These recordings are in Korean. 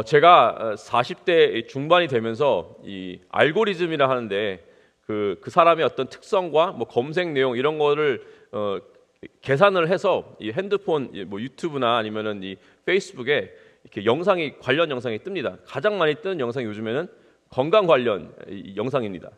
제가 40대 중반이 되면서 이 알고리즘이라 하는데 그 사람의 어떤 특성과 뭐 검색 내용 이런 거를 계산을 해서 이 핸드폰 뭐 유튜브나 아니면은 이 페이스북에 이렇게 관련 영상이 뜹니다. 가장 많이 뜨는 영상이 요즘에는 건강 관련 영상입니다.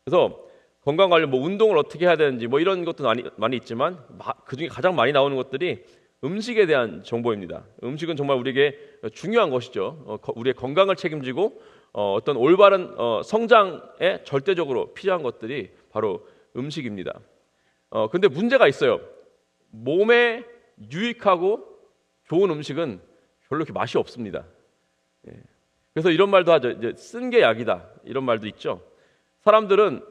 그래서 건강 관련 뭐 운동을 어떻게 해야 되는지 뭐 이런 것도 많이 있지만 그중에 가장 많이 나오는 것들이 음식에 대한 정보입니다. 음식은 정말 우리에게 중요한 것이죠. 우리의 건강을 책임지고 어떤 올바른 성장에 절대적으로 필요한 것들이 바로 음식입니다. 근데 문제가 있어요. 몸에 유익하고 좋은 음식은 별로 이렇게 맛이 없습니다. 그래서 이런 말도 하죠. 이제 쓴 게 약이다. 이런 말도 있죠. 사람들은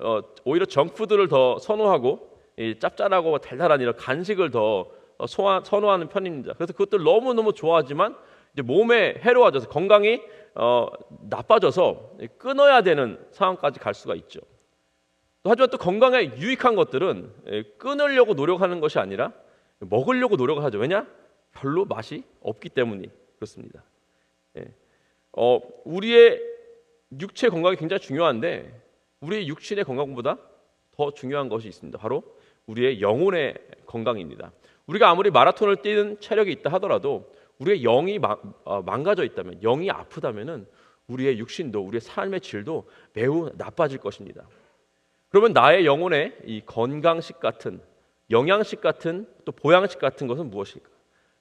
오히려 정푸드를 더 선호하고 짭짤하고 달달한 이런 간식을 더 선호하는 편입니다. 그래서 그것들 너무너무 좋아하지만 이제 몸에 해로워져서 건강이 나빠져서 끊어야 되는 상황까지 갈 수가 있죠. 하지만 또 건강에 유익한 것들은 끊으려고 노력하는 것이 아니라 먹으려고 노력을 하죠. 왜냐? 별로 맛이 없기 때문이 그렇습니다. 우리의 육체 건강이 굉장히 중요한데 우리의 육신의 건강보다 더 중요한 것이 있습니다. 바로 우리의 영혼의 건강입니다. 우리가 아무리 마라톤을 뛰는 체력이 있다 하더라도 우리의 영이 망가져 있다면, 영이 아프다면은 우리의 육신도, 우리의 삶의 질도 매우 나빠질 것입니다. 그러면 나의 영혼의 이 건강식 같은, 영양식 같은, 또 보양식 같은 것은 무엇일까?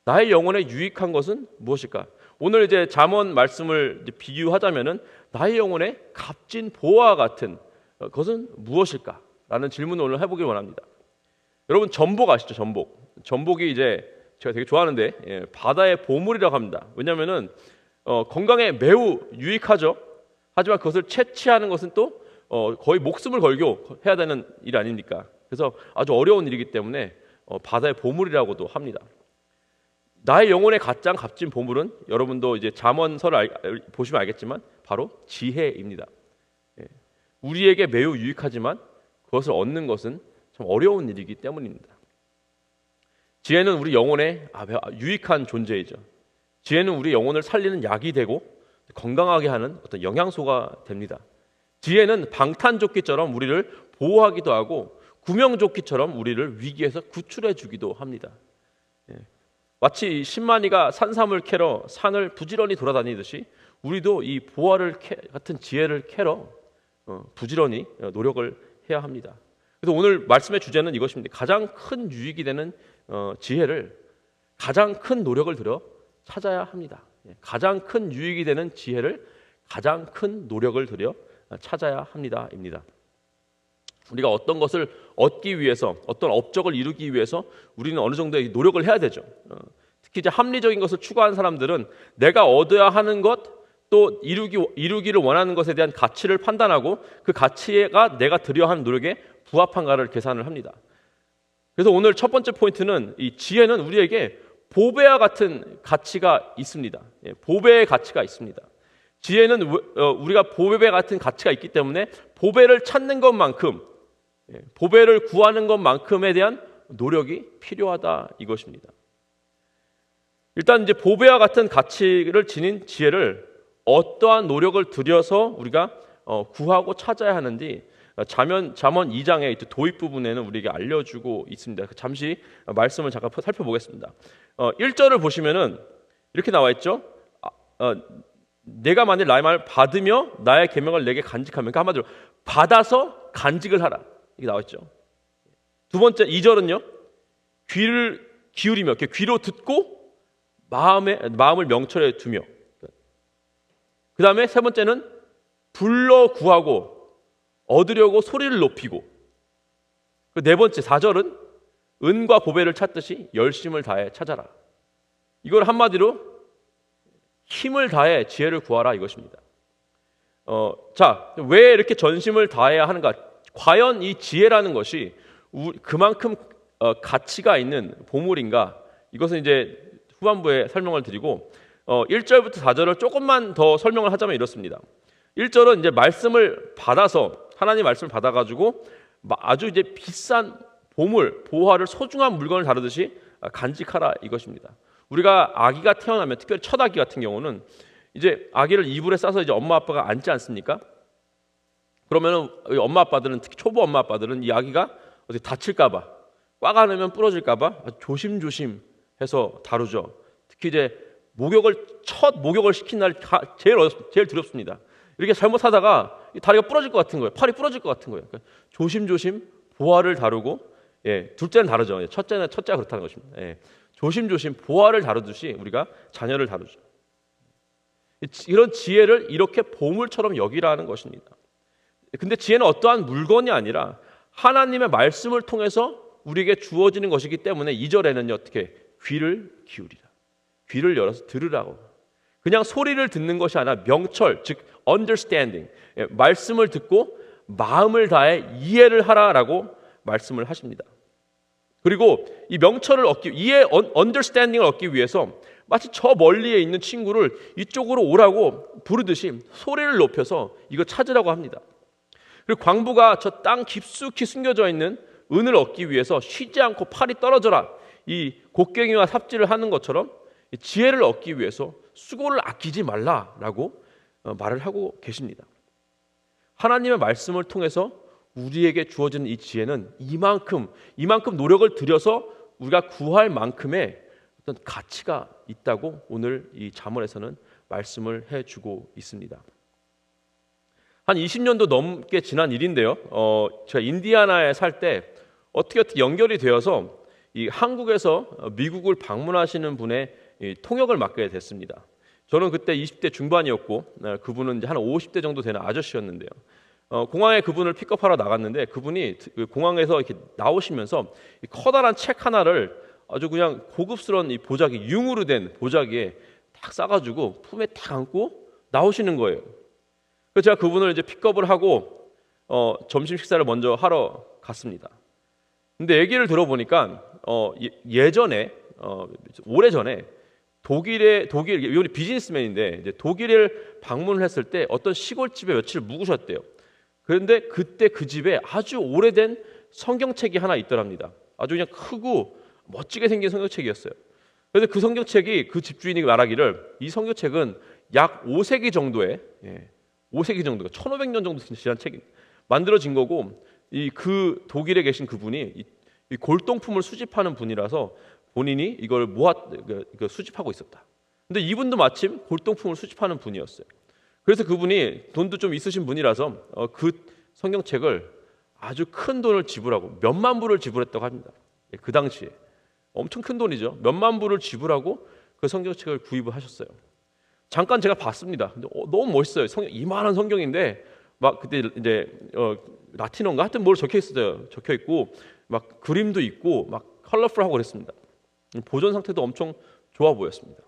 나의 영혼에 유익한 것은 무엇일까? 오늘 이제 잠언 말씀을 비유하자면은 나의 영혼에 값진 보화와 같은 것은 무엇일까? 라는 질문을 오늘 해보길 원합니다. 여러분 전복 아시죠? 전복이 이제 제가 되게 좋아하는데 바다의 보물이라고 합니다. 왜냐하면은 건강에 매우 유익하죠. 하지만 그것을 채취하는 것은 또 거의 목숨을 걸고 해야 되는 일 아닙니까? 그래서 아주 어려운 일이기 때문에 바다의 보물이라고도 합니다. 나의 영혼의 가장 값진 보물은 여러분도 이제 잠언서를 보시면 알겠지만 바로 지혜입니다. 우리에게 매우 유익하지만 그것을 얻는 것은 참 어려운 일이기 때문입니다. 지혜는 우리 영혼에 유익한 존재이죠. 지혜는 우리 영혼을 살리는 약이 되고 건강하게 하는 어떤 영양소가 됩니다. 지혜는 방탄조끼처럼 우리를 보호하기도 하고 구명조끼처럼 우리를 위기에서 구출해 주기도 합니다. 마치 신만이가 산삼을 캐러 산을 부지런히 돌아다니듯이 우리도 이 보화를 같은 지혜를 캐러 부지런히 노력을 해야 합니다. 그래서 오늘 말씀의 주제는 이것입니다. 가장 큰 유익이 되는 지혜를 가장 큰 노력을 들여 찾아야 합니다. 가장 큰 유익이 되는 지혜를 가장 큰 노력을 들여 찾아야 합니다.입니다. 우리가 어떤 것을 얻기 위해서, 어떤 업적을 이루기 위해서 우리는 어느 정도의 노력을 해야 되죠. 특히 이제 합리적인 것을 추구하는 사람들은 내가 얻어야 하는 것, 또 이루기를 원하는 것에 대한 가치를 판단하고 그 가치가 내가 들여야 하는 노력에 부합한가를 계산을 합니다. 그래서 오늘 첫 번째 포인트는 이 지혜는 우리에게 보배와 같은 가치가 있습니다. 보배의 가치가 있습니다. 지혜는 우리가 보배 같은 가치가 있기 때문에 보배를 찾는 것만큼, 보배를 구하는 것만큼에 대한 노력이 필요하다 이것입니다. 일단 이제 보배와 같은 가치를 지닌 지혜를 어떠한 노력을 들여서 우리가 구하고 찾아야 하는지 잠언 2장의 도입 부분에는 우리에게 알려주고 있습니다. 잠시 말씀을 잠깐 살펴보겠습니다. 1절을 보시면은 이렇게 나와 있죠. 내가 만일 나의 말을 받으며 나의 계명을 내게 간직하면, 그러니까 한마디로 받아서 간직을 하라, 이게 나와 있죠. 두 번째 2절은요. 귀를 기울이며, 귀로 듣고 마음을 명철에 두며, 그 다음에 세 번째는 불러 구하고 얻으려고 소리를 높이고, 네 번째 4절은 은과 보배를 찾듯이 열심을 다해 찾아라. 이걸 한마디로 힘을 다해 지혜를 구하라 이것입니다. 자, 왜 이렇게 전심을 다해야 하는가? 과연 이 지혜라는 것이 그만큼 가치가 있는 보물인가? 이것은 이제 후반부에 설명을 드리고 1절부터 4절을 조금만 더 설명을 하자면 이렇습니다. 1절은 이제 말씀을 받아서, 하나님 말씀을 받아가지고 아주 이제 비싼 보물, 보화를, 소중한 물건을 다루듯이 간직하라 이것입니다. 우리가 아기가 태어나면, 특별히 첫 아기 같은 경우는 이제 아기를 이불에 싸서 이제 엄마 아빠가 앉지 않습니까? 그러면은 엄마 아빠들은, 특히 초보 엄마 아빠들은 이 아기가 어떻게 다칠까봐, 꽉 안으면 부러질까봐 조심조심 해서 다루죠. 특히 이제 첫 목욕을 시킨 날 제일 두렵습니다. 이렇게 잘못하다가 다리가 부러질 것 같은 거예요. 팔이 부러질 것 같은 거예요. 그러니까 조심조심 보아를 다루고, 둘째는 다르죠. 첫째가 그렇다는 것입니다. 조심조심 보아를 다루듯이 우리가 자녀를 다루죠. 이런 지혜를 이렇게 보물처럼 여기라는 것입니다. 근데 지혜는 어떠한 물건이 아니라 하나님의 말씀을 통해서 우리에게 주어지는 것이기 때문에 2절에는 어떻게 귀를 기울이라, 귀를 열어서 들으라고. 그냥 소리를 듣는 것이 아니라 명철, 즉 understanding, 말씀을 듣고 마음을 다해 이해를 하라라고 말씀을 하십니다. 그리고 이 명철을 understanding을 얻기 위해서 마치 저 멀리에 있는 친구를 이쪽으로 오라고 부르듯이 소리를 높여서 이거 찾으라고 합니다. 그리고 광부가 저 땅 깊숙이 숨겨져 있는 은을 얻기 위해서 쉬지 않고 팔이 떨어져라, 이 곡괭이와 삽질을 하는 것처럼 지혜를 얻기 위해서 수고를 아끼지 말라라고 말을 하고 계십니다. 하나님의 말씀을 통해서 우리에게 주어지는 이 지혜는 이만큼 노력을 들여서 우리가 구할 만큼의 어떤 가치가 있다고 오늘 이 잠언에서는 말씀을 해주고 있습니다. 한 20년도 넘게 지난 일인데요. 제가 인디아나에 살 때 어떻게 연결이 되어서 이 한국에서 미국을 방문하시는 분의 통역을 맡게 됐습니다. 저는 그때 20대 중반이었고 그분은 이제 한 50대 정도 되는 아저씨였는데요. 공항에 그분을 픽업하러 나갔는데 그분이 공항에서 이렇게 나오시면서 커다란 책 하나를 아주 그냥 고급스러운 이 보자기, 융으로 된 보자기에 딱 싸가지고 품에 딱 안고 나오시는 거예요. 그래서 제가 그분을 이제 픽업을 하고 점심 식사를 먼저 하러 갔습니다. 근데 얘기를 들어보니까 예전에 오래전에 이분이 비즈니스맨인데 이제 독일을 방문을 했을 때 어떤 시골집에 며칠 묵으셨대요. 그런데 그때 그 집에 아주 오래된 성경책이 하나 있더랍니다. 아주 그냥 크고 멋지게 생긴 성경책이었어요. 그래서 그 성경책이, 그 집주인이 말하기를 이 성경책은 약 5세기 정도에 5세기 정도가 1500년 정도 지난 책이 만들어진 거고, 그 독일에 계신 그분이 이 골동품을 수집하는 분이라서 본인이 이걸 수집하고 있었다. 근데 이분도 마침 골동품을 수집하는 분이었어요. 그래서 그분이 돈도 좀 있으신 분이라서 그 성경책을 아주 큰 돈을 지불하고 몇만 불을 지불했다고 합니다. 그 당시에 엄청 큰 돈이죠. 몇만 불을 지불하고 그 성경책을 구입을 하셨어요. 잠깐 제가 봤습니다. 근데 너무 멋있어요. 이만한 성경인데 막 그때 이제 라틴어인가 하여튼 뭘 적혀 있어요. 적혀 있고 막 그림도 있고 막 컬러풀하고 그랬습니다. 보존 상태도 엄청 좋아 보였습니다.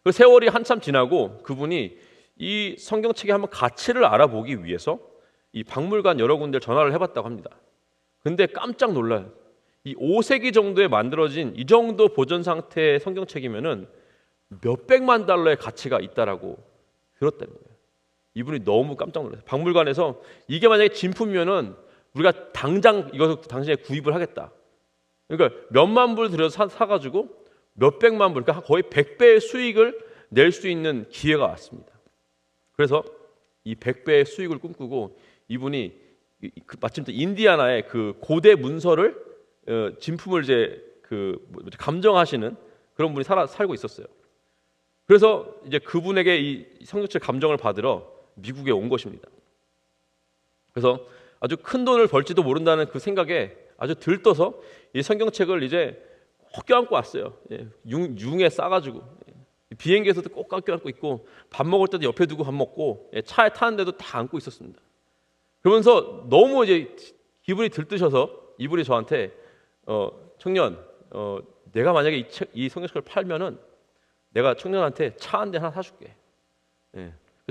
그 세월이 한참 지나고 그분이 이 성경책의 한번 가치를 알아보기 위해서 이 박물관 여러 군데 전화를 해봤다고 합니다. 근데 깜짝 놀라요. 이 5세기 정도에 만들어진 이 정도 보존 상태의 성경책이면은 몇백만 달러의 가치가 있다라고 들었다는 거예요. 이분이 너무 깜짝 놀랐어요. 박물관에서 이게 만약에 진품이면은 우리가 당장 이것을 당신에 구입을 하겠다. 그러니까 몇만 불 들여서 사가지고 몇백만 불, 그러니까 거의 100배의 수익을 낼 수 있는 기회가 왔습니다. 그래서 이 100배의 수익을 꿈꾸고 이분이 마침 또 인디아나의 그 고대 문서를 진품을 이제 감정하시는 그런 분이 살고 있었어요. 그래서 이제 그분에게 이 성경책 감정을 받으러 미국에 온 것입니다. 그래서 아주 큰 돈을 벌지도 모른다는 그 생각에 아주 들떠서 이 성경책을 이제 꼭 껴안고 왔어요. 융에 싸가지고 비행기에서도 꼭 껴안고 있고 밥 먹을 때도 옆에 두고 밥 먹고 차에 타는데도 다 안고 있었습니다. 그러면서 너무 이제 기분이 들뜨셔서 이분이 저한테 청년, 내가 만약에 이 성경책을 팔면은 내가 청년한테 차 한 대 하나 사줄게.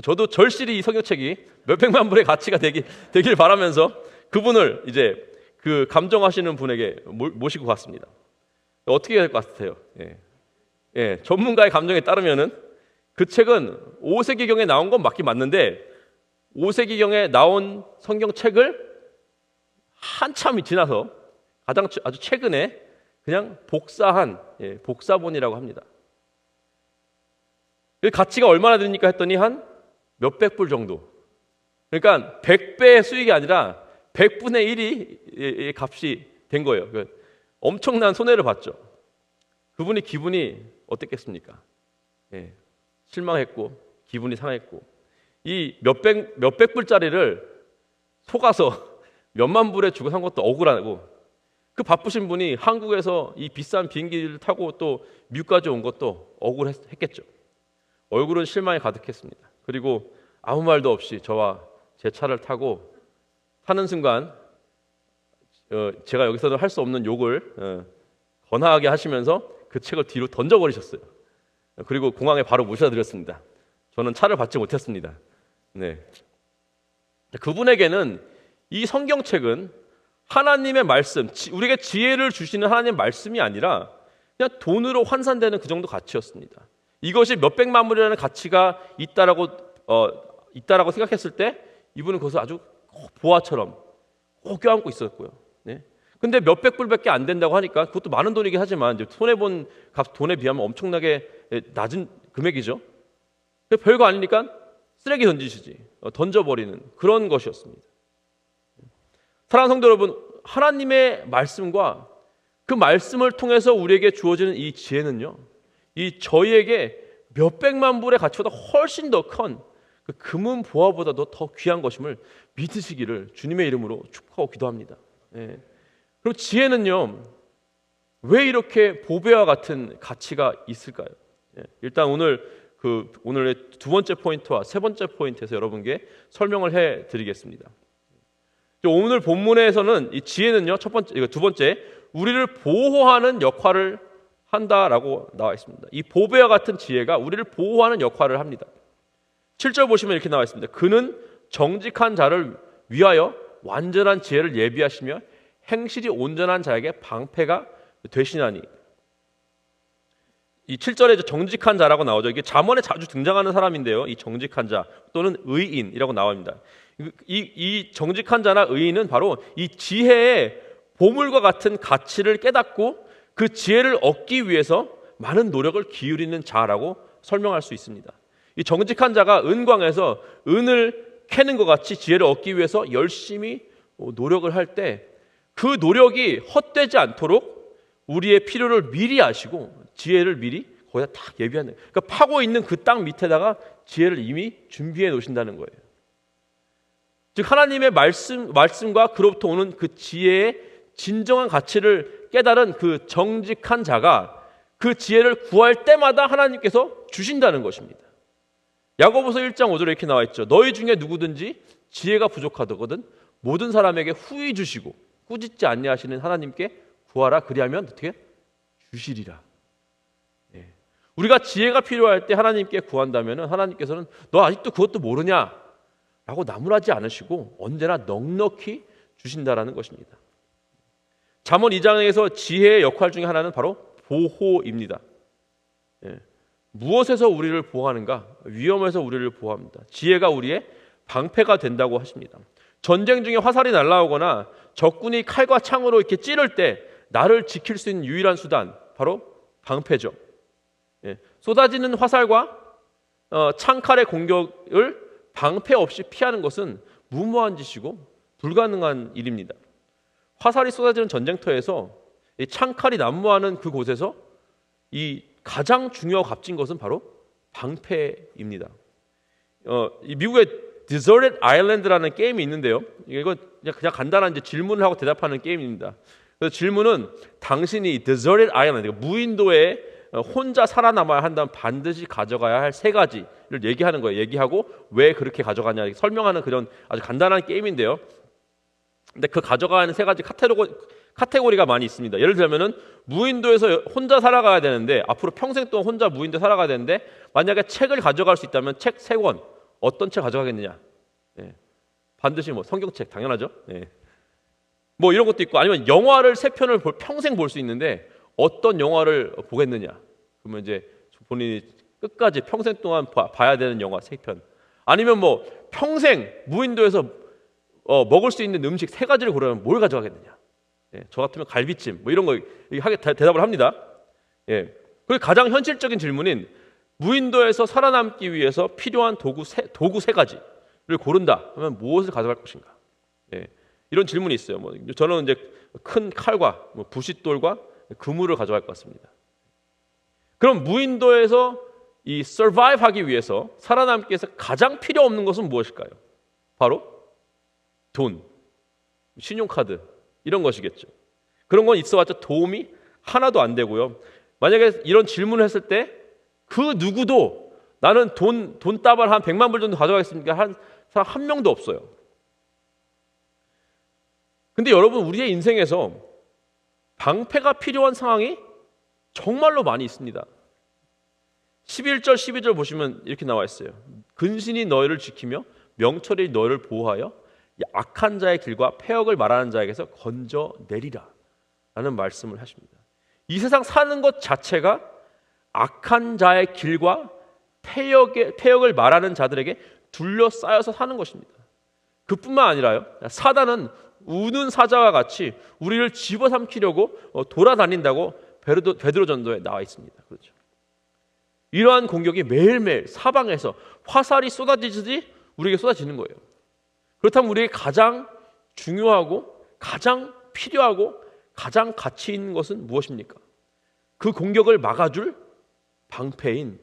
저도 절실히 이 성경책이 몇백만 불의 가치가 되길 바라면서 그분을 이제 그 감정하시는 분에게 모시고 갔습니다. 어떻게 할 것 같아요? 전문가의 감정에 따르면은 그 책은 5세기경에 나온 건 맞긴 맞는데 5세기경에 나온 성경책을 한참이 지나서 아주 최근에 그냥 복사한 복사본이라고 합니다. 그 가치가 얼마나 됩니까 했더니 한 몇백 불 정도. 그러니까 100배의 수익이 아니라 100분의 1이 값이 된 거예요. 엄청난 손해를 봤죠. 그분이 기분이 어땠겠습니까? 예, 실망했고 기분이 상했고, 이 몇백 불짜리를 속아서 몇만 불에 주고 산 것도 억울하고, 그 바쁘신 분이 한국에서 이 비싼 비행기를 타고 또 미국까지 온 것도 억울했겠죠. 얼굴은 실망이 가득했습니다. 그리고 아무 말도 없이 저와 제 차를 타고 타는 순간 제가 여기서는 할 수 없는 욕을 거나하게 하시면서 그 책을 뒤로 던져버리셨어요. 그리고 공항에 바로 모셔드렸습니다. 저는 차를 받지 못했습니다. 네. 그분에게는 이 성경책은 하나님의 말씀, 우리에게 지혜를 주시는 하나님의 말씀이 아니라 그냥 돈으로 환산되는 그 정도 가치였습니다. 이것이 몇백만 불이라는 가치가 있다라고 생각했을 때 이분은 그것을 아주 보화처럼 꼭 껴안고 있었고요. 네. 근데 몇백 불밖에 안 된다고 하니까, 그것도 많은 돈이긴 하지만 이제 손해본 값, 돈에 비하면 엄청나게 낮은 금액이죠. 별거 아니니까 쓰레기 던지시지, 던져버리는 그런 것이었습니다. 사랑하는 성도 여러분, 하나님의 말씀과 그 말씀을 통해서 우리에게 주어지는 이 지혜는요, 이 저희에게 몇백만 불의 가치보다 훨씬 더 큰 그 금은 보화보다도 더 귀한 것임을 믿으시기를 주님의 이름으로 축복하고 기도합니다. 예. 그럼 지혜는요, 왜 이렇게 보배와 같은 가치가 있을까요? 예. 일단 오늘의 두 번째 포인트와 세 번째 포인트에서 여러분께 설명을 해드리겠습니다. 오늘 본문에서는 이 지혜는요, 두 번째, 우리를 보호하는 역할을 한다라고 나와 있습니다. 이 보배와 같은 지혜가 우리를 보호하는 역할을 합니다. 7절 보시면 이렇게 나와 있습니다. 그는 정직한 자를 위하여 완전한 지혜를 예비하시며 행실이 온전한 자에게 방패가 되시나니. 이 7절에 정직한 자라고 나오죠. 이게 잠언에 자주 등장하는 사람인데요, 이 정직한 자 또는 의인이라고 나옵니다. 이 정직한 자나 의인은 바로 이 지혜의 보물과 같은 가치를 깨닫고 그 지혜를 얻기 위해서 많은 노력을 기울이는 자라고 설명할 수 있습니다. 이 정직한 자가 은광에서 은을 캐는 것 같이 지혜를 얻기 위해서 열심히 노력을 할 때 그 노력이 헛되지 않도록 우리의 필요를 미리 아시고 지혜를 미리 거기다 딱 예비하는, 그러니까 파고 있는 그 땅 밑에다가 지혜를 이미 준비해 놓으신다는 거예요. 즉 하나님의 말씀과 그로부터 오는 그 지혜의 진정한 가치를 깨달은 그 정직한 자가 그 지혜를 구할 때마다 하나님께서 주신다는 것입니다. 야고보서 1장 5절에 이렇게 나와 있죠. 너희 중에 누구든지 지혜가 부족하거든 모든 사람에게 후히 주시고 꾸짖지 아니하시는 하나님께 구하라. 그리하면 어떻게 주시리라. 네. 우리가 지혜가 필요할 때 하나님께 구한다면 하나님께서는 너 아직도 그것도 모르냐? 라고 나무라지 않으시고 언제나 넉넉히 주신다라는 것입니다. 잠언 2장에서 지혜의 역할 중에 하나는 바로 보호입니다. 예. 무엇에서 우리를 보호하는가? 위험에서 우리를 보호합니다. 지혜가 우리의 방패가 된다고 하십니다. 전쟁 중에 화살이 날아오거나 적군이 칼과 창으로 이렇게 찌를 때 나를 지킬 수 있는 유일한 수단, 바로 방패죠. 예. 쏟아지는 화살과 창칼의 공격을 방패 없이 피하는 것은 무모한 짓이고 불가능한 일입니다. 화살이 쏟아지는 전쟁터에서 이 창칼이 난무하는 그곳에서 이 가장 중요하고 값진 것은 바로 방패입니다. 이 미국의 Deserted Island라는 게임이 있는데요. 이건 그냥 간단한 이제 질문을 하고 대답하는 게임입니다. 그래서 질문은 당신이 Deserted Island, 그러니까 무인도에 혼자 살아남아야 한다면 반드시 가져가야 할 세 가지를 얘기하는 거예요. 얘기하고 왜 그렇게 가져가냐 설명하는 그런 아주 간단한 게임인데요. 근데 그 가져가는 세 가지 카테고리가 많이 있습니다. 예를 들면은 무인도에서 혼자 살아가야 되는데 앞으로 평생 동안 혼자 무인도에 살아가야 되는데 만약에 책을 가져갈 수 있다면 책 3권 어떤 책 가져가겠느냐? 예. 반드시 뭐 성경책 당연하죠. 예. 뭐 이런 것도 있고 아니면 영화를 3편을 평생 볼 수 있는데 어떤 영화를 보겠느냐? 그러면 이제 본인이 끝까지 평생 동안 봐야 되는 영화 3편. 아니면 뭐 평생 무인도에서 먹을 수 있는 음식 3가지를 고르면 뭘 가져가겠느냐? 예, 저 같으면 갈비찜 뭐 이런 거 대답을 합니다. 예. 그리고 가장 현실적인 질문인 무인도에서 살아남기 위해서 필요한 도구 세 가지를 고른다 하면 무엇을 가져갈 것인가? 예, 이런 질문이 있어요. 저는 이제 큰 칼과 부싯돌과 그물을 가져갈 것 같습니다. 그럼 무인도에서 이 survive 하기 위해서 살아남기 위해서 가장 필요 없는 것은 무엇일까요? 바로 돈, 신용카드 이런 것이겠죠. 그런 건 있어봤자 도움이 하나도 안 되고요. 만약에 이런 질문을 했을 때 그 누구도 나는 돈 따발 한 100만 불 정도 가져가겠습니까? 한 사람 한 명도 없어요. 근데 여러분, 우리의 인생에서 방패가 필요한 상황이 정말로 많이 있습니다. 11절 12절 보시면 이렇게 나와 있어요. 근신이 너희를 지키며 명철이 너희를 보호하여 악한 자의 길과 패역을 말하는 자에게서 건져내리라 라는 말씀을 하십니다. 이 세상 사는 것 자체가 악한 자의 길과 패역을 말하는 자들에게 둘러싸여서 사는 것입니다. 그뿐만 아니라요, 사단은 우는 사자와 같이 우리를 집어삼키려고 돌아다닌다고 베드로 전도에 나와 있습니다. 그렇죠. 이러한 공격이 매일매일 사방에서 화살이 쏟아지듯이 우리에게 쏟아지는 거예요. 그렇다면 우리에게 가장 중요하고 가장 필요하고 가장 가치 있는 것은 무엇입니까? 그 공격을 막아줄 방패인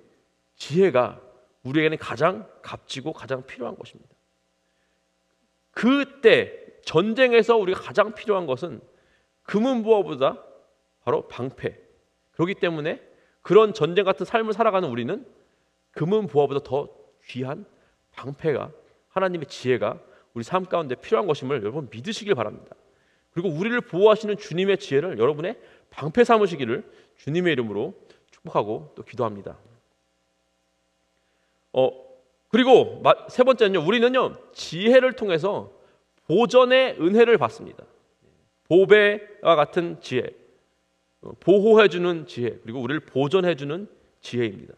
지혜가 우리에게는 가장 값지고 가장 필요한 것입니다. 그때 전쟁에서 우리가 가장 필요한 것은 금은보화보다 바로 방패. 그렇기 때문에 그런 전쟁 같은 삶을 살아가는 우리는 금은보화보다 더 귀한 방패가, 하나님의 지혜가 우리 삶 가운데 필요한 것임을 여러분 믿으시길 바랍니다. 그리고 우리를 보호하시는 주님의 지혜를 여러분의 방패 삼으시기를 주님의 이름으로 축복하고 또 기도합니다. 그리고 세 번째는요, 우리는요 지혜를 통해서 보전의 은혜를 받습니다. 보배와 같은 지혜, 보호해주는 지혜, 그리고 우리를 보전해주는 지혜입니다.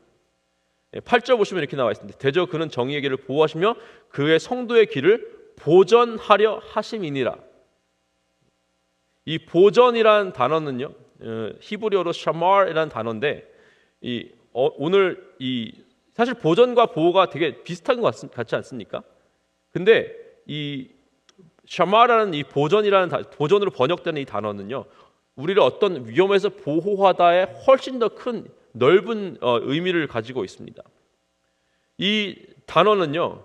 8절 보시면 이렇게 나와 있습니다. 대저 그는 정의의 길을 보호하시며 그의 성도의 길을 보전하려 하심이니라. 이 보전이라는 단어는요, 히브리어로 샤마르이라는 단어인데, 오늘 사실 보전과 보호가 되게 비슷한 것 같지 않습니까? 근데 이 샤마라는 이 보전으로 번역되는 이 단어는요, 우리를 어떤 위험에서 보호하다에 훨씬 더 큰 넓은 의미를 가지고 있습니다. 이 단어는요,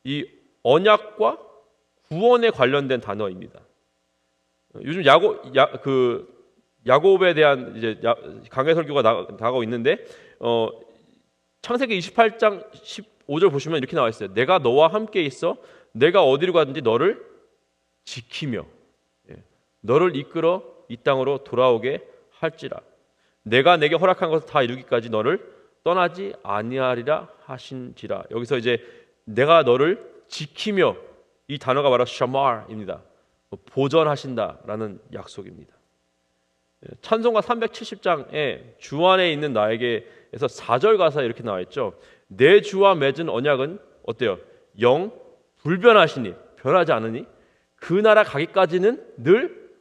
이 언약과 구원에 관련된 단어입니다. 요즘 야곱에 대한 이제 강해 설교가 나가고 있는데, 창세기 28장 15절 보시면 이렇게 나와 있어요. 내가 너와 함께 있어 내가 어디로 가든지 너를 지키며 너를 이끌어 이 땅으로 돌아오게 할지라. 내가 내게 허락한 것을 다 이루기까지 너를 떠나지 아니하리라 하신지라. 여기서 이제 내가 너를 지키며, 이 단어가 바로 샤마르입니다. 보전하신다라는 약속입니다. 찬송가 370장에 주 안에 있는 나에게에서 4절 가사에 이렇게 나와 있죠. 내 주와 맺은 언약은 어때요? 영 불변하시니, 변하지 않으니 그 나라 가기까지는 늘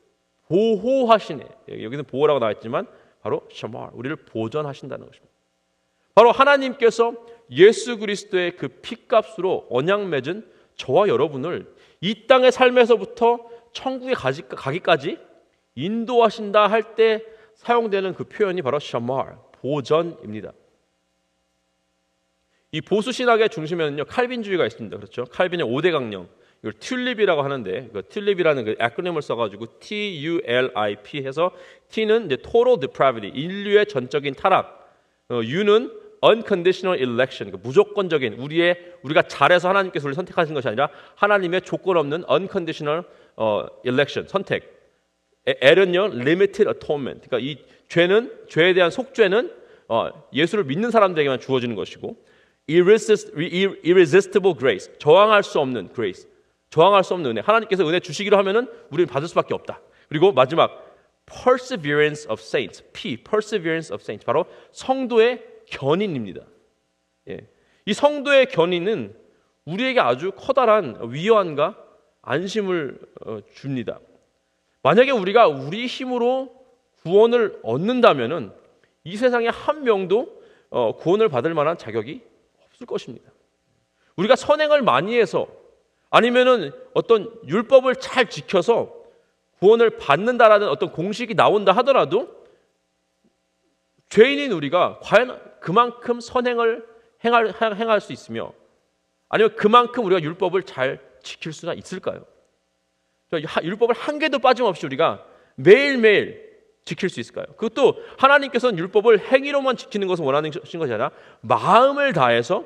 보호하시네. 여기는 보호라고 나와 있지만 바로 샤마르, 우리를 보전하신다는 것입니다. 바로 하나님께서 예수 그리스도의 그 피값으로 언약 맺은 저와 여러분을 이 땅의 삶에서부터 천국에 가기까지 인도하신다 할 때 사용되는 그 표현이 바로 샤마르, 보전입니다. 이 보수 신학의 중심에는요 칼빈주의가 있습니다. 그렇죠? 칼빈의 5대 강령, 이걸 튤립이라고 하는데, 그 튤립이라는 그 애크로님을 써가지고 TULIP 해서 T는 이제 total depravity, 인류의 전적인 타락, U는 unconditional election, 그러니까 무조건적인 우리가 잘해서 하나님께서 우리를 선택하신 것이 아니라 하나님의 조건 없는 unconditional election, 선택. L은요 limited atonement, 그러니까 이 죄에 대한 속죄는 예수를 믿는 사람들에게만 주어지는 것이고, irresistible grace, 저항할 수 없는 grace, 저항할 수 없는 은혜, 하나님께서 은혜 주시기로 하면은 우리는 받을 수밖에 없다. 그리고 마지막 perseverance of saints, perseverance of saints, 바로 성도의 견인입니다. 이 성도의 견인은 우리에게 아주 커다란 위안과 안심을 줍니다. 만약에 우리가 우리 힘으로 구원을 얻는다면은 이 세상에 한 명도 구원을 받을 만한 자격이 없을 것입니다. 우리가 선행을 많이 해서 아니면은 어떤 율법을 잘 지켜서 구원을 받는다라는 어떤 공식이 나온다 하더라도 죄인인 우리가 과연 그만큼 선행을 행할 수 있으며 아니면 그만큼 우리가 율법을 잘 지킬 수가 있을까요? 율법을 한 개도 빠짐없이 우리가 매일매일 지킬 수 있을까요? 그것도 하나님께서는 율법을 행위로만 지키는 것을 원하는 것이 아니라 마음을 다해서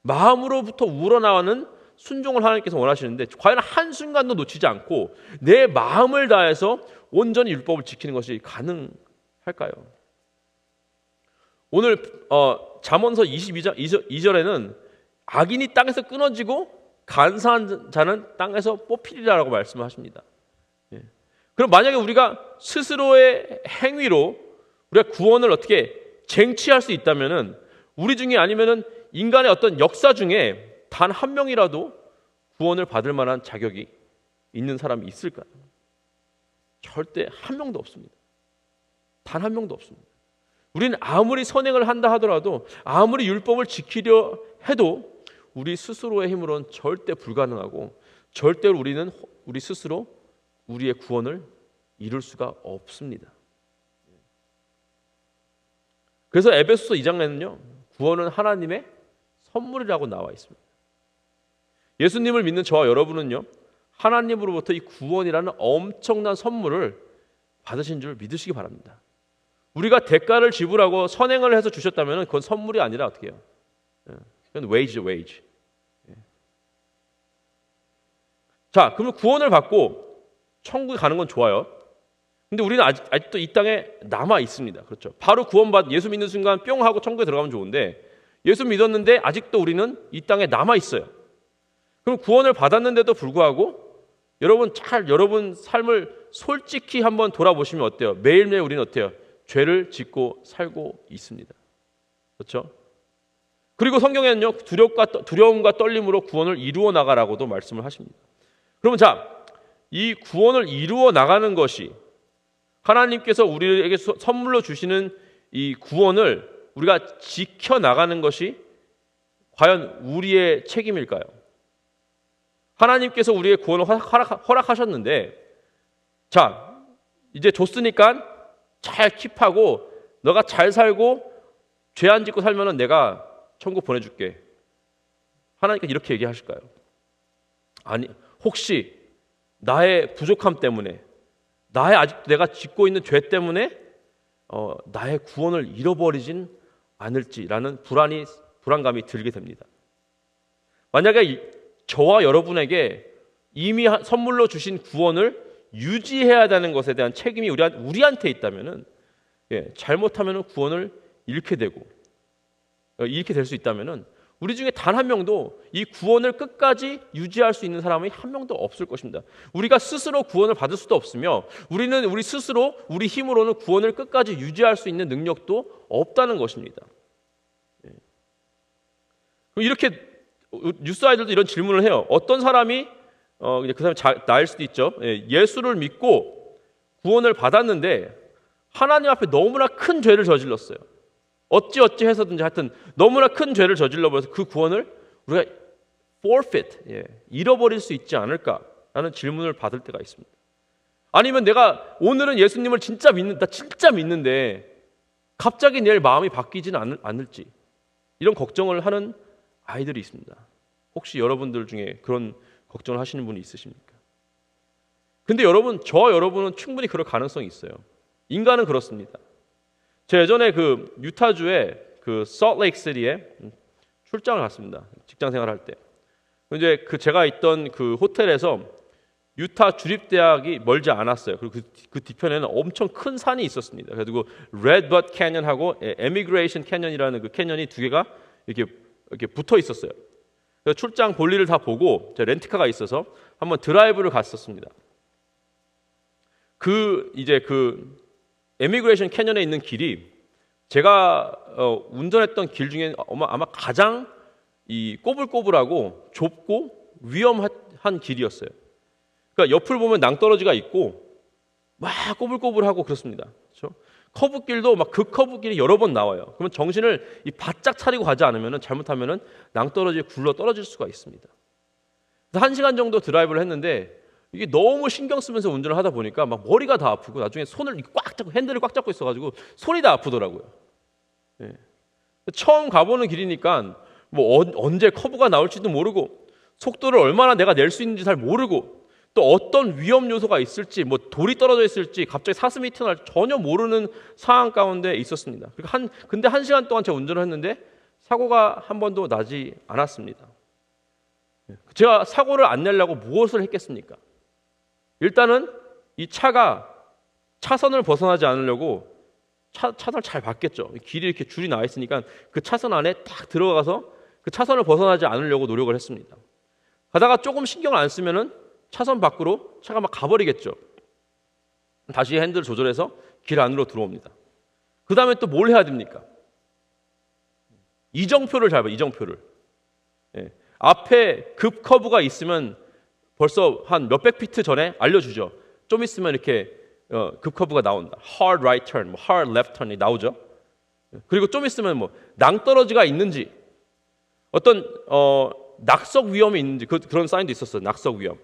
마음으로부터 우러나오는 순종을 하나님께서 원하시는데 과연 한순간도 놓치지 않고 내 마음을 다해서 온전히 율법을 지키는 것이 가능할까요? 오늘 잠언서 22장 2절에는 악인이 땅에서 끊어지고 간사한 자는 땅에서 뽑히리라라고 말씀을 하십니다. 그럼 만약에 우리가 스스로의 행위로 우리가 구원을 어떻게 쟁취할 수 있다면은 우리 중에 아니면은 인간의 어떤 역사 중에 단 한 명이라도 구원을 받을 만한 자격이 있는 사람이 있을까요? 절대 한 명도 없습니다. 단 한 명도 없습니다. 우리는 아무리 선행을 한다 하더라도 아무리 율법을 지키려 해도 우리 스스로의 힘으로는 절대 불가능하고 절대로 우리는 우리 스스로 우리의 구원을 이룰 수가 없습니다. 그래서 에베소서 2장에는요 구원은 하나님의 선물이라고 나와 있습니다. 예수님을 믿는 저와 여러분은요 하나님으로부터 이 구원이라는 엄청난 선물을 받으신 줄 믿으시기 바랍니다. 우리가 대가를 지불하고 선행을 해서 주셨다면 그건 선물이 아니라 어떻게 해요? 그건 wage. 자, 그러면 구원을 받고 천국에 가는 건 좋아요. 근데 우리는 아직도 이 땅에 남아 있습니다. 그렇죠? 바로 구원받 예수 믿는 순간 뿅 하고 천국에 들어가면 좋은데 예수 믿었는데 아직도 우리는 이 땅에 남아 있어요. 그럼 구원을 받았는데도 불구하고 여러분 삶을 솔직히 한번 돌아보시면 어때요? 매일매일 우리는 어때요? 죄를 짓고 살고 있습니다. 그렇죠? 그리고 성경에는요 두려움과 떨림으로 구원을 이루어 나가라고도 말씀을 하십니다. 그러면 이 구원을 이루어 나가는 것이 하나님께서 우리에게 선물로 주시는 이 구원을 우리가 지켜 나가는 것이 과연 우리의 책임일까요? 하나님께서 우리의 구원을 허락하셨는데 이제 줬으니까 잘 킵하고 너가 잘 살고 죄 안 짓고 살면은 내가 천국 보내줄게. 하나님께서 이렇게 얘기하실까요? 아니, 혹시 나의 부족함 때문에 아직도 내가 짓고 있는 죄 때문에 나의 구원을 잃어버리진 않을지라는 불안감이 들게 됩니다. 만약에 저와 여러분에게 이미 선물로 주신 구원을 유지해야 되는 것에 대한 책임이 우리한테 있다면은 잘못하면은 구원을 잃게 될 수 있다면은 우리 중에 단 한 명도 이 구원을 끝까지 유지할 수 있는 사람이 한 명도 없을 것입니다. 우리가 스스로 구원을 받을 수도 없으며 우리는 우리 스스로 우리 힘으로는 구원을 끝까지 유지할 수 있는 능력도 없다는 것입니다. 이렇게 뉴스 아이들도 이런 질문을 해요. 어떤 사람이 그 사람이 나일 수도 있죠. 예수를 믿고 구원을 받았는데 하나님 앞에 너무나 큰 죄를 저질렀어요. 어찌 해서든지 하여튼 너무나 큰 죄를 저질러 버려서 그 구원을 우리가 forfeit, 잃어버릴 수 있지 않을까라는 질문을 받을 때가 있습니다. 아니면 내가 오늘은 예수님을 진짜 믿는데 갑자기 내일 마음이 바뀌지는 않을지 이런 걱정을 하는 아이들이 있습니다. 혹시 여러분들 중에 그런 걱정을 하시는 분이 있으십니까? 근데 저와 여러분은 충분히 그럴 가능성이 있어요. 인간은 그렇습니다. 제가 예전에 그 유타주의 그 솔트레이크 시티에 출장을 갔습니다. 직장 생활할 때. 이제 제가 있던 그 호텔에서 유타 주립대학이 멀지 않았어요. 그리고 그 뒤편에는 엄청 큰 산이 있었습니다. 그래가지고 레드버드 캐년하고 에미그레이션 캐년이라는 그 캐년이 두 개가 이렇게 붙어 있었어요. 그래서 출장 볼일을 다 보고 제가 렌트카가 있어서 한번 드라이브를 갔었습니다. 그 에미그레이션 캐년에 있는 길이 제가 운전했던 길 중에 아마 가장 이 꼬불꼬불하고 좁고 위험한 길이었어요. 그러니까 옆을 보면 낭떠러지가 있고 막 꼬불꼬불하고 그렇습니다. 그렇죠? 커브길도 막 그 커브길이 여러 번 나와요. 그러면 정신을 바짝 차리고 가지 않으면 잘못하면 낭떠러지에 굴러 떨어질 수가 있습니다. 그래서 1시간 정도 드라이브를 했는데 이게 너무 신경 쓰면서 운전을 하다 보니까 막 머리가 다 아프고 나중에 손을 꽉 잡고 핸들을 꽉 잡고 있어가지고 손이 다 아프더라고요. 예. 처음 가보는 길이니까 뭐 언제 커브가 나올지도 모르고 속도를 얼마나 내가 낼 수 있는지 잘 모르고 또 어떤 위험 요소가 있을지 뭐 돌이 떨어져 있을지 갑자기 사슴이 튀어나올지 전혀 모르는 상황 가운데 있었습니다. 근데 1시간 동안 제가 운전을 했는데 사고가 한 번도 나지 않았습니다. 제가 사고를 안 내려고 무엇을 했겠습니까? 일단은 이 차가 차선을 벗어나지 않으려고 차선을 잘 봤겠죠. 길이 이렇게 줄이 나와 있으니까 그 차선 안에 딱 들어가서 그 차선을 벗어나지 않으려고 노력을 했습니다. 가다가 조금 신경을 안 쓰면은 차선 밖으로 차가 막 가버리겠죠. 다시 핸들을 조절해서 길 안으로 들어옵니다. 그 다음에 또 뭘 해야 됩니까? 이정표를 잘 봐요. 이정표를. 예. 앞에 급 커브가 있으면 벌써 한 몇백 피트 전에 알려주죠. 좀 있으면 이렇게 급 커브가 나온다. hard right turn, 뭐 hard left turn이 나오죠. 그리고 좀 있으면 뭐 낭떠러지가 있는지 어떤 낙석 위험이 있는지 그런 사인도 있었어요. 낙석 위험.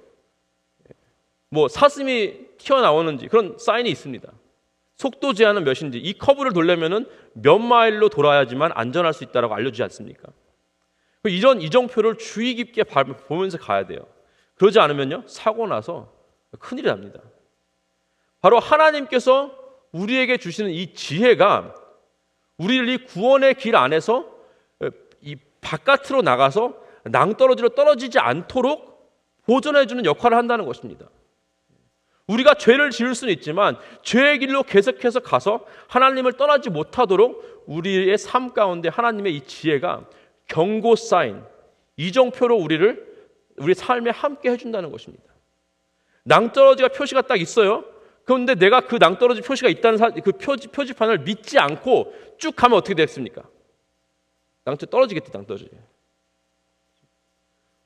뭐 사슴이 튀어나오는지 그런 사인이 있습니다. 속도 제한은 몇인지 이 커브를 돌려면은 몇 마일로 돌아야지만 안전할 수 있다라고 알려주지 않습니까? 이런 이정표를 주의 깊게 보면서 가야 돼요. 그러지 않으면요 사고 나서 큰일이 납니다. 바로 하나님께서 우리에게 주시는 이 지혜가 우리를 이 구원의 길 안에서 이 바깥으로 나가서 낭떠러지로 떨어지지 않도록 보존해주는 역할을 한다는 것입니다. 우리가 죄를 지을 수는 있지만 죄의 길로 계속해서 가서 하나님을 떠나지 못하도록 우리의 삶 가운데 하나님의 이 지혜가 경고 사인, 이정표로 우리 삶에 함께 해준다는 것입니다. 낭떠러지가 표시가 딱 있어요. 그런데 내가 그 낭떠러지 표시가 있다는 그 표지판을 믿지 않고 쭉 가면 어떻게 됐습니까? 떨어지겠지, 낭떠러지.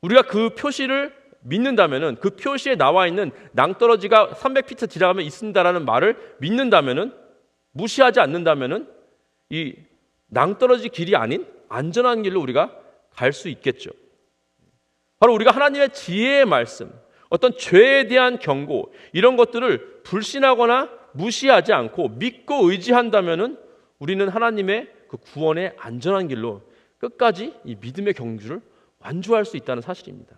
우리가 그 표시를 믿는다면은 그 표시에 나와 있는 낭떠러지가 300피트 지나가면 있습니다라는 말을 믿는다면은 무시하지 않는다면은 이 낭떠러지 길이 아닌 안전한 길로 우리가 갈 수 있겠죠. 바로 우리가 하나님의 지혜의 말씀, 어떤 죄에 대한 경고 이런 것들을 불신하거나 무시하지 않고 믿고 의지한다면은 우리는 하나님의 그 구원의 안전한 길로 끝까지 이 믿음의 경주를 완주할 수 있다는 사실입니다.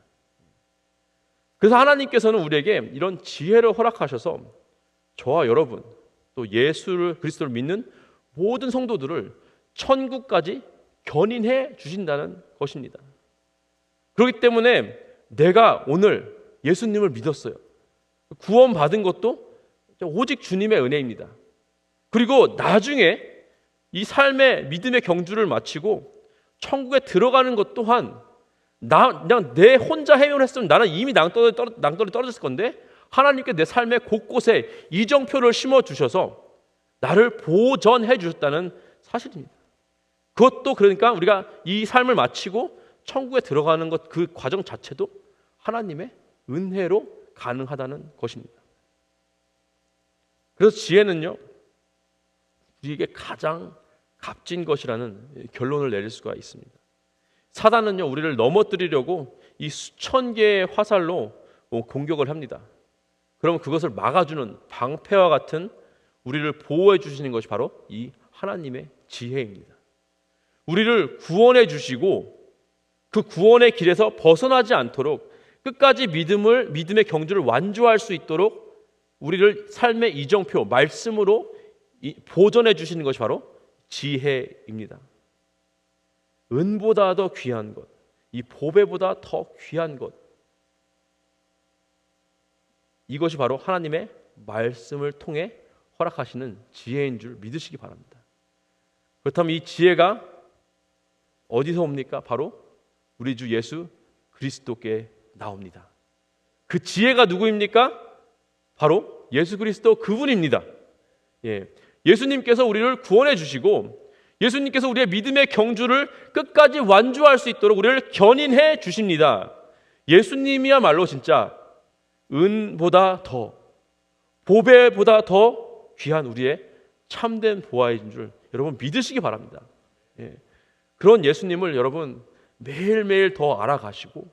그래서 하나님께서는 우리에게 이런 지혜를 허락하셔서 저와 여러분 또 예수를 그리스도를 믿는 모든 성도들을 천국까지 견인해 주신다는 것입니다. 그렇기 때문에 내가 오늘 예수님을 믿었어요. 구원받은 것도 오직 주님의 은혜입니다. 그리고 나중에 이 삶의 믿음의 경주를 마치고 천국에 들어가는 것 또한 그냥 내 혼자 해명을 했으면 나는 이미 낭떠러지 떨어졌을 건데 하나님께 내 삶의 곳곳에 이정표를 심어주셔서 나를 보전해 주셨다는 사실입니다. 그것도 그러니까 우리가 이 삶을 마치고 천국에 들어가는 것 그 과정 자체도 하나님의 은혜로 가능하다는 것입니다. 그래서 지혜는요 우리에게 가장 값진 것이라는 결론을 내릴 수가 있습니다. 사단은요 우리를 넘어뜨리려고 이 수천 개의 화살로 공격을 합니다. 그러면 그것을 막아주는 방패와 같은 우리를 보호해 주시는 것이 바로 이 하나님의 지혜입니다. 우리를 구원해 주시고 그 구원의 길에서 벗어나지 않도록 끝까지 믿음의 경주를 완주할 수 있도록 우리를 삶의 이정표, 말씀으로 보존해 주시는 것이 바로 지혜입니다. 은보다 더 귀한 것, 이 보배보다 더 귀한 것, 이것이 바로 하나님의 말씀을 통해 허락하시는 지혜인 줄 믿으시기 바랍니다. 그렇다면 이 지혜가 어디서 옵니까? 바로 우리 주 예수 그리스도께 나옵니다. 그 지혜가 누구입니까? 바로 예수 그리스도 그분입니다. 예수님께서 우리를 구원해 주시고 예수님께서 우리의 믿음의 경주를 끝까지 완주할 수 있도록 우리를 견인해 주십니다. 예수님이야말로 진짜 은보다 더, 보배보다 더 귀한 우리의 참된 보아이신 줄 여러분 믿으시기 바랍니다. 예. 그런 예수님을 여러분 매일매일 더 알아가시고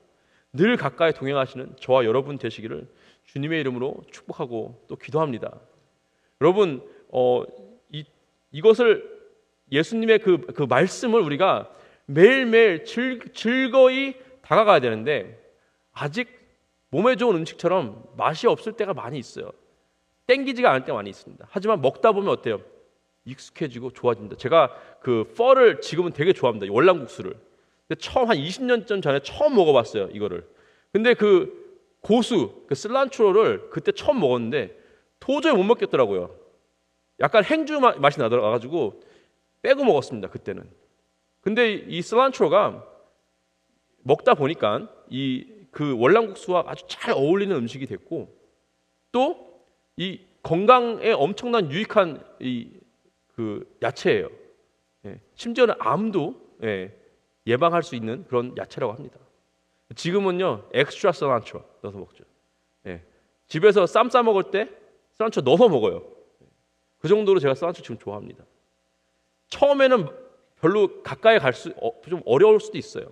늘 가까이 동행하시는 저와 여러분 되시기를 주님의 이름으로 축복하고 또 기도합니다. 여러분 이것을 예수님의 그 말씀을 우리가 매일매일 즐거이 다가가야 되는데 아직 몸에 좋은 음식처럼 맛이 없을 때가 많이 있어요. 땡기지가 않을 때가 많이 있습니다. 하지만 먹다 보면 어때요? 익숙해지고 좋아집니다. 제가 그 펄을 지금은 되게 좋아합니다. 월남국수를. 근데 처음 한 20년 전에 처음 먹어봤어요. 이거를. 근데 그 고수, 그 슬란트로를 그때 처음 먹었는데 도저히 못 먹겠더라고요. 약간 행주 맛이 나가지고 빼고 먹었습니다. 그때는. 근데 이 슬란트로가 먹다 보니까 그 월남국수와 아주 잘 어울리는 음식이 됐고 또 이 건강에 엄청난 유익한 그 야채예요. 예. 심지어는 암도 예방할 수 있는 그런 야채라고 합니다. 지금은요 엑스트라 슬란트로 넣어서 먹죠. 예. 집에서 쌈 싸 먹을 때 슬란트로 넣어서 먹어요. 그 정도로 제가 슬란트로 지금 좋아합니다. 처음에는 별로 가까이 좀 어려울 수도 있어요.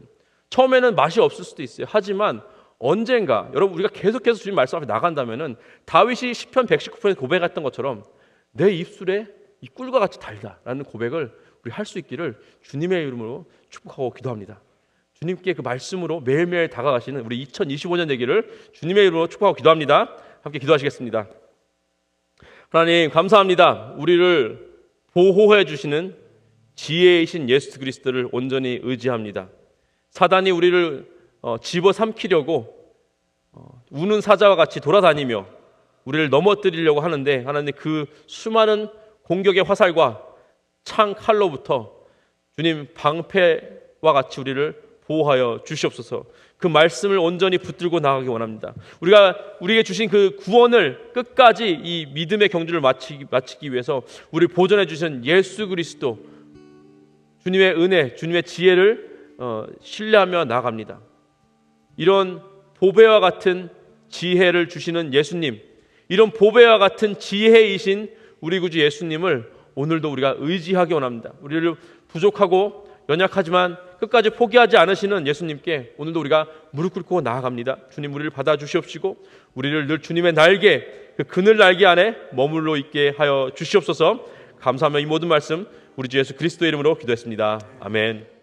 처음에는 맛이 없을 수도 있어요. 하지만 언젠가 여러분 우리가 계속해서 주님 말씀 앞에 나간다면은 다윗이 시편 119편에 고백했던 것처럼 내 입술에 이 꿀과 같이 달다라는 고백을 우리 할 수 있기를 주님의 이름으로 축복하고 기도합니다. 주님께 그 말씀으로 매일매일 다가가시는 우리 2025년 되기를 주님의 이름으로 축복하고 기도합니다. 함께 기도하시겠습니다. 하나님 감사합니다. 우리를 보호해 주시는 지혜이신 예수 그리스도를 온전히 의지합니다. 사단이 우리를 집어삼키려고 우는 사자와 같이 돌아다니며 우리를 넘어뜨리려고 하는데 하나님 그 수많은 공격의 화살과 창 칼로부터 주님 방패와 같이 우리를 보호하여 주시옵소서. 그 말씀을 온전히 붙들고 나가기 원합니다. 우리에게 주신 그 구원을 끝까지 이 믿음의 경주를 마치기 위해서 우리 보존해 주신 예수 그리스도 주님의 은혜, 주님의 지혜를 신뢰하며 나아갑니다. 이런 보배와 같은 지혜를 주시는 예수님, 이런 보배와 같은 지혜이신 우리 구주 예수님을 오늘도 우리가 의지하기 원합니다. 우리를 부족하고 연약하지만 끝까지 포기하지 않으시는 예수님께 오늘도 우리가 무릎 꿇고 나아갑니다. 주님 우리를 받아주시옵시고 우리를 늘 주님의 날개, 그 그늘 날개 안에 머물러 있게 하여 주시옵소서. 감사하며 이 모든 말씀 우리 주 예수 그리스도의 이름으로 기도했습니다. 아멘.